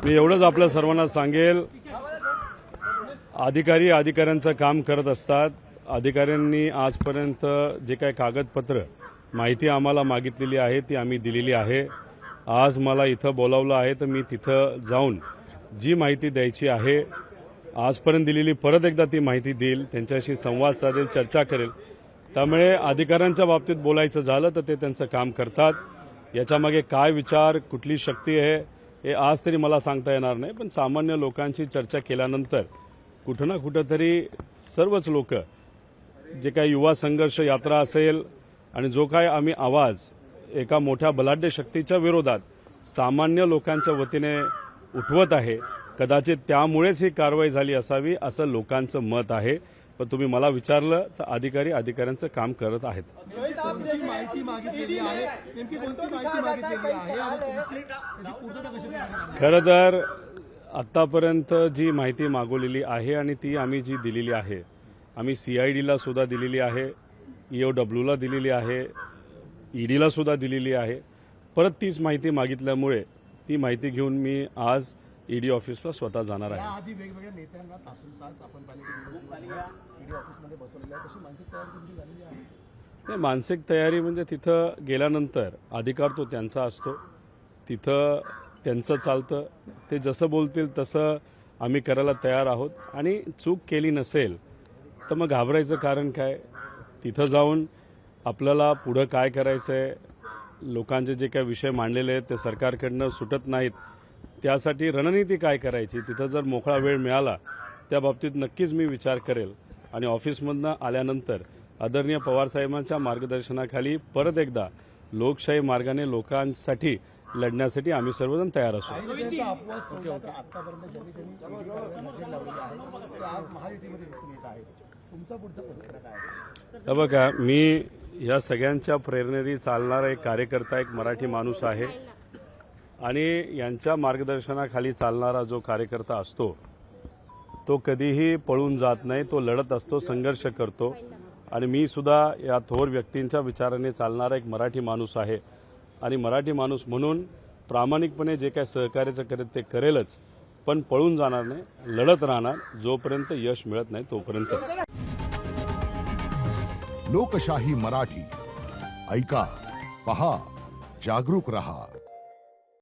मी एवढंच आपल्या सर्वांना सांगेल, अधिकाऱ्यांचं काम करत असतात. अधिकाऱ्यांनी आजपर्यंत जे काही कागदपत्र माहिती आम्हाला मागितलेली आहे ती आम्ही दिलेली आहे. आज मला इथं बोलावलं आहे तर मी तिथं जाऊन जी माहिती द्यायची आहे आजपर्यंत दिलेली परत एकदा ती माहिती देईल, त्यांच्याशी संवाद साधेल, चर्चा करेल. त्यामुळे अधिकाऱ्यांच्या बाबतीत बोलायचं झालं तर ते त्यांचं काम करतात. याच्यामागे काय विचार, कुठली शक्ती आहे हे आज तरी मला सांगता येणार नाही, पण सामान्य लोकांची चर्चा केल्यानंतर कुठं ना कुठं तरी सर्वच लोक, जे काही युवा संघर्ष यात्रा असेल आणि जो काय आम्ही आवाज एका मोठ्या बलाढ्य शक्तीच्या विरोधात सामान्य लोकांच्या वतीने उठवत आहे, कदाचित त्यामुळेच ही कारवाई झाली असावी असं लोकांचं मत आहे. पण तुम्ही मला विचारलं तर अधिकाऱ्यांचं काम करत आहेत. खरं तर आत्तापर्यंत जी माहिती मागवलेली आहे आणि ती आम्ही जी दिलेली आहे, आम्ही CIDला सुद्धा दिलेली आहे, EOWला दिलेली आहे, EDला सुद्धा दिलेली आहे. परत तीच माहिती मागितल्यामुळे ती माहिती घेऊन मी आज ED ऑफिसला स्वतः जाणार आहे. आधी वेगवेगळ्या नेत्यांना तास आपण ED ऑफिसमध्ये बसवलेलं आहे, तशी मानसिक तयारी तुमची झालेली आहे? नाही, मानसिक तयारी म्हणजे तिथं गेल्यानंतर अधिकार तो त्यांचा असतो, तिथं त्यांचं चालतं, ते जसं बोलतील तसं आम्ही करायला तयार आहोत. आणि चूक केली नसेल तर मग घाबरायचं कारण काय? तिथं जाऊन आपल्याला पुढं काय करायचं आहे, लोकांचे जे काही विषय मांडलेले आहेत ते सरकारकडनं सुटत नाहीत, त्यासाठी रणनीती काय करायची, तिथं जर मोकळा वेळ मिळाला त्या बाबतीत नक्कीच मी विचार करेल. आणि ऑफिसमधनं आल्यानंतर आदरणीय पवारसाहेबांच्या मार्गदर्शनाखाली परत एकदा लोकशाही मार्गाने लोकांसाठी लढण्यासाठी आम्ही सर्वजण तयार असू. बघा, मी या सगळ्यांच्या प्रेरणेने चालणारा एक कार्यकर्ता, एक मराठी माणूस आहे आणि यांच्या मार्गदर्शनाखाली चालणारा जो कार्यकर्ता असतो तो कधीही पळून जात नाही, तो लढत असतो, संघर्ष करतो. आणि मी सुद्धा या थोर व्यक्तींच्या विचाराने चालणारा एक मराठी माणूस आहे आणि मराठी माणूस म्हणून प्रामाणिकपणे जे काय सहकार्याचं करेल ते करेलच, पण पळून जाणार नाही, लढत राहणार जोपर्यंत यश मिळत नाही तोपर्यंत. लोकशाही मराठी ऐका, पहा, जागरूक रहा.